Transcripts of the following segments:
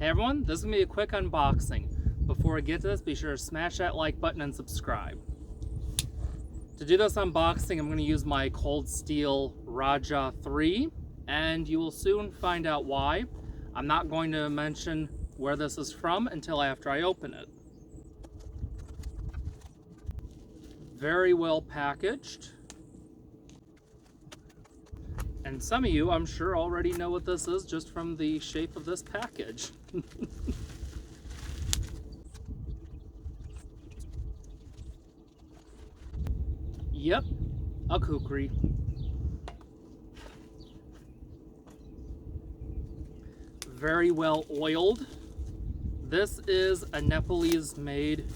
Hey everyone, this is going to be a quick unboxing. Before I get to this, be sure to smash that like button and subscribe. To do this unboxing, I'm going to use my Cold Steel Raja 3, and you will soon find out why. I'm not going to mention where this is from until after I open it. Very well packaged. And some of you, I'm sure, already know what this is just from the shape of this package. Yep, a kukri. Very well oiled. This is a Nepalese made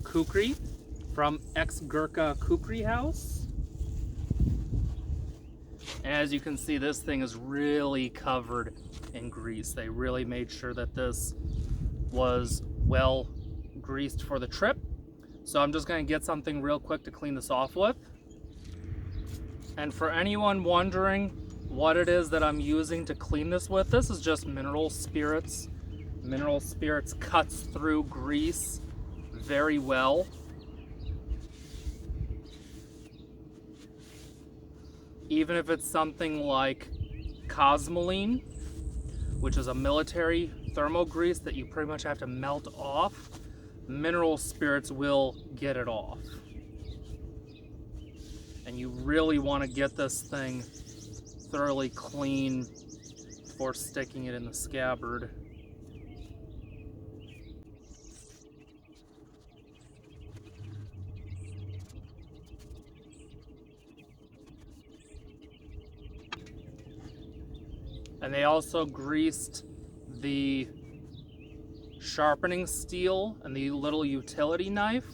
kukri from ex-Gurkha Kukri House. And as you can see, this thing is really covered in grease. They really made sure that this was well greased for the trip. So I'm just going to get something real quick to clean this off with. And for anyone wondering what it is that I'm using to clean this with, this is just mineral spirits. Mineral spirits cuts through grease very well. Even if it's something like cosmoline, which is a military thermal grease that you pretty much have to melt off, mineral spirits will get it off. And you really want to get this thing thoroughly clean before sticking it in the scabbard. And they also greased the sharpening steel and the little utility knife.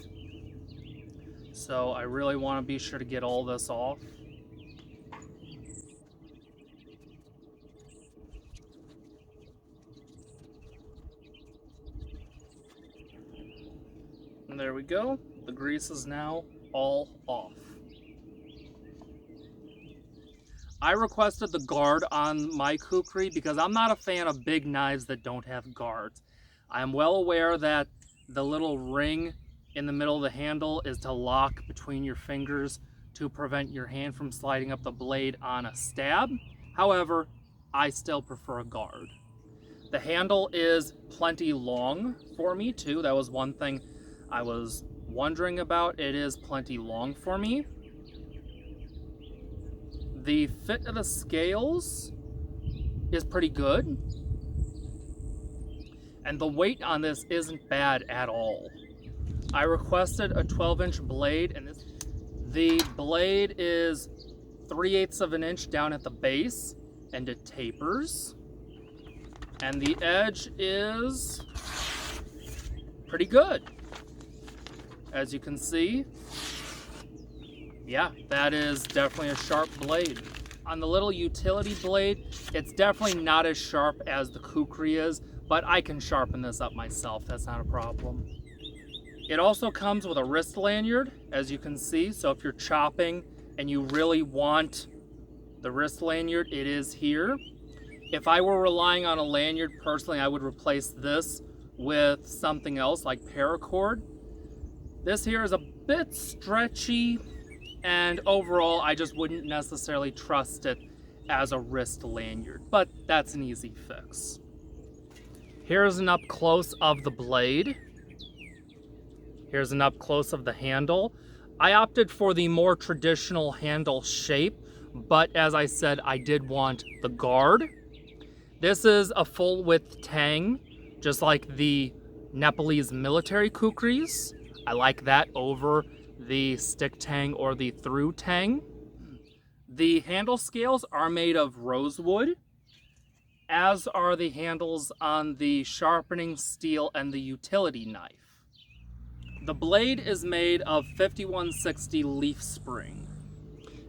So I really want to be sure to get all this off. And there we go. The grease is now all off. I requested the guard on my kukri because I'm not a fan of big knives that don't have guards. I'm well aware that the little ring in the middle of the handle is to lock between your fingers to prevent your hand from sliding up the blade on a stab. However, I still prefer a guard. The handle is plenty long for me too. That was one thing I was wondering about. It is plenty long for me. The fit of the scales is pretty good. And the weight on this isn't bad at all. I requested a 12-inch blade, and the blade is 3/8 of an inch down at the base, and it tapers. And the edge is pretty good. As you can see, yeah, that is definitely a sharp blade. On the little utility blade, it's definitely not as sharp as the kukri is, but I can sharpen this up myself. That's not a problem. It also comes with a wrist lanyard, as you can see. So if you're chopping and you really want the wrist lanyard, it is here. If I were relying on a lanyard, personally, I would replace this with something else like paracord. This here is a bit stretchy, and overall, I just wouldn't necessarily trust it as a wrist lanyard, but that's an easy fix. Here's an up close of the blade. Here's an up close of the handle. I opted for the more traditional handle shape, but as I said, I did want the guard. This is a full width tang, just like the Nepalese military kukris. I like that over the stick tang or the through tang. The handle scales are made of rosewood, as are the handles on the sharpening steel and the utility knife. The blade is made of 5160 leaf spring.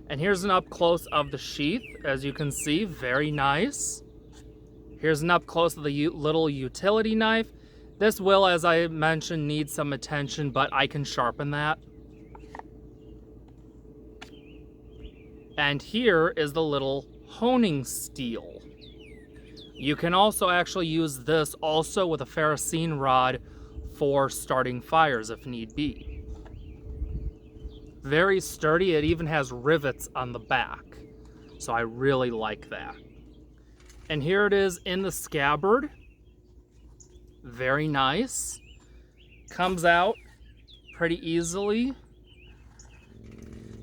And here's an up close of the sheath. As you can see, very nice. Here's an up close of the little utility knife. This will, as I mentioned, need some attention, but I can sharpen that. And here is the little honing steel. You can also actually use this also with a ferrocene rod for starting fires if need be. Very sturdy. It even has rivets on the back, so I really like that. And here it is in the scabbard. Very nice. Comes out pretty easily.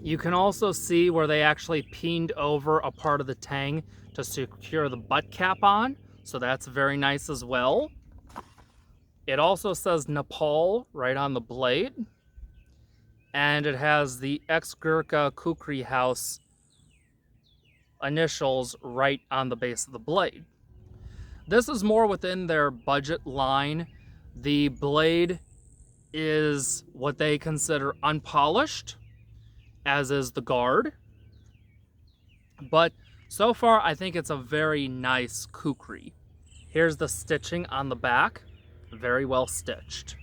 You can also see where they actually peened over a part of the tang to secure the butt cap on, so that's very nice as well. It also says Nepal right on the blade, and it has the ex-Gurkha Kukri House initials right on the base of the blade. This is more within their budget line. The blade is what they consider unpolished, as is the guard. But so far, I think it's a very nice kukri. Here's the stitching on the back. Very well stitched.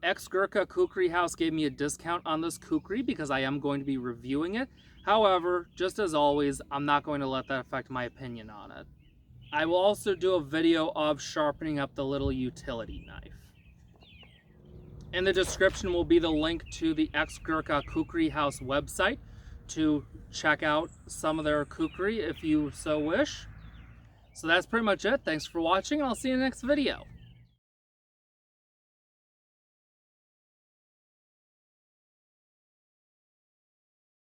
Ex-Gurkha Kukri House gave me a discount on this kukri because I am going to be reviewing it. However, just as always, I'm not going to let that affect my opinion on it. I will also do a video of sharpening up the little utility knife. In the description will be the link to the ex-Gurkha Kukri House website to check out some of their kukri if you so wish. So that's pretty much it. Thanks for watching, and I'll see you in the next video.